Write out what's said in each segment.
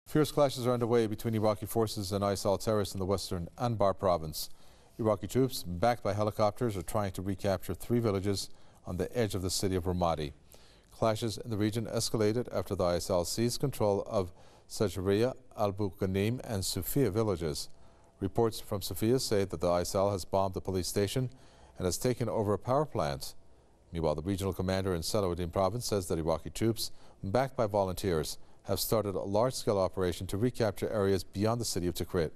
Fierce clashes are underway between Iraqi forces and ISIL terrorists in the western Anbar province. Iraqi troops, backed by helicopters, are trying to recapture 3 villages on the edge of the city of Ramadi. Clashes in the region escalated after the ISIL seized control of Sajariya, Al-Bu Ghanim and Sufia villages. Reports from Sufia say that the ISIL has bombed the police station and has taken over a power plant. Meanwhile, the regional commander in Salahuddin province says that Iraqi troops, backed by volunteers, have started a large-scale operation to recapture areas beyond the city of Tikrit.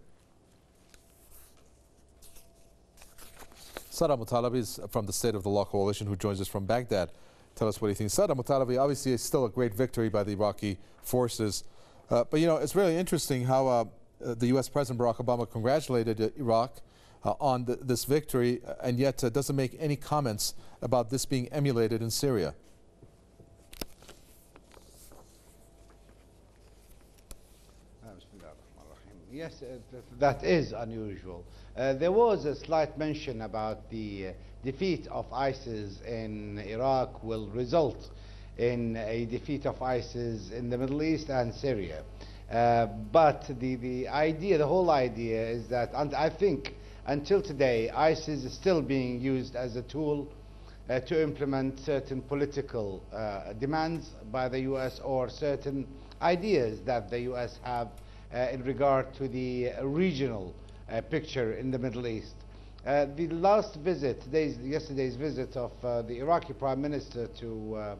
Saddam Mutalabi is from the State of the Law Coalition, who joins us from Baghdad. Tell us what he thinks. Saddam Mutalabi, obviously, is still a great victory by the Iraqi forces. But, you know, it's really interesting how the U.S. President Barack Obama congratulated Iraq on this victory, and yet doesn't make any comments about this being emulated in Syria. Yes, that is unusual. There was a slight mention about the defeat of ISIS in Iraq will result in a defeat of ISIS in the Middle East and Syria. But the idea, the whole idea is that, and I think until today, ISIS is still being used as a tool to implement certain political demands by the U.S. or certain ideas that the U.S. have in regard to the regional picture in the Middle East. The last visit, yesterday's visit of the Iraqi Prime Minister to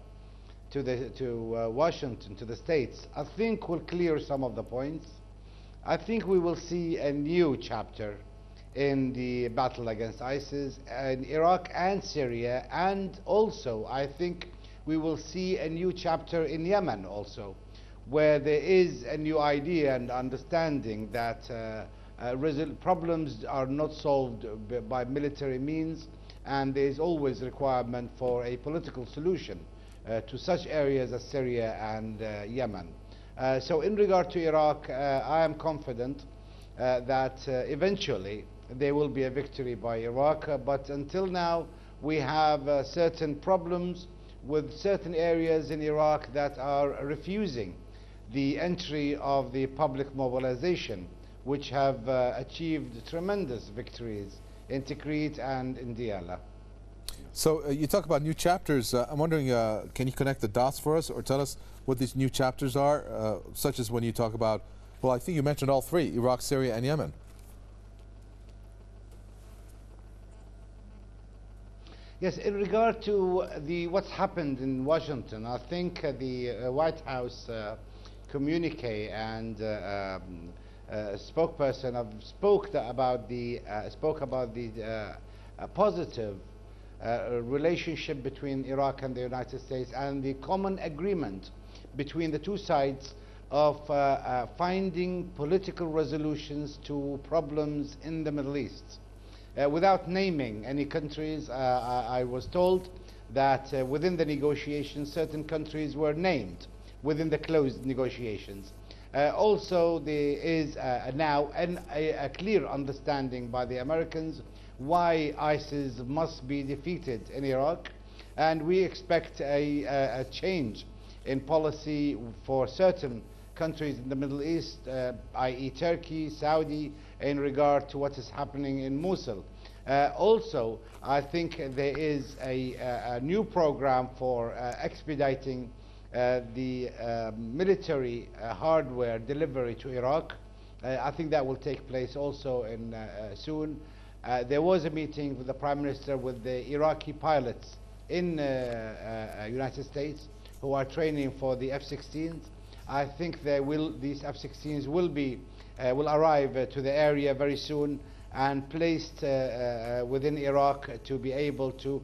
Washington, to the States, I think will clear some of the points. I think we will see a new chapter in the battle against ISIS in Iraq and Syria, and also I think we will see a new chapter in Yemen also, where there is a new idea and understanding that problems are not solved by military means, and there is always requirement for a political solution to such areas as Syria and Yemen. So in regard to Iraq, I am confident that eventually there will be a victory by Iraq, but until now we have certain problems with certain areas in Iraq that are refusing the entry of the public mobilization, which have achieved tremendous victories in Tikrit and in Diyala. So you talk about new chapters. I'm wondering, can you connect the dots for us or tell us what these new chapters are, such as when you talk about, well, I think you mentioned all 3, Iraq, Syria and Yemen. Yes, in regard to what's happened in Washington, I think the White House communique and spokesperson spoke about the positive relationship between Iraq and the United States, and the common agreement between the two sides of finding political resolutions to problems in the Middle East. Without naming any countries, I was told that within the negotiations certain countries were named within the closed negotiations. Also, there is now a clear understanding by the Americans why ISIS must be defeated in Iraq, and we expect a change in policy for certain countries in the Middle East, i.e. Turkey, Saudi, in regard to what is happening in Mosul. Also, I think there is a new program for expediting the military hardware delivery to Iraq. I think that will take place also in soon. There was a meeting with the Prime Minister with the Iraqi pilots in United States who are training for the F-16s. I think these F-16s will arrive to the area very soon and placed within Iraq to be able to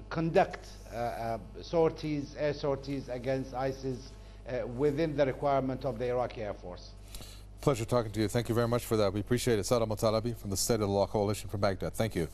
conduct air sorties against ISIS within the requirement of the Iraqi Air Force. Pleasure talking to you. Thank you very much for that. We appreciate it. Saddam Mutalabi from the State of the Law Coalition from Baghdad. Thank you.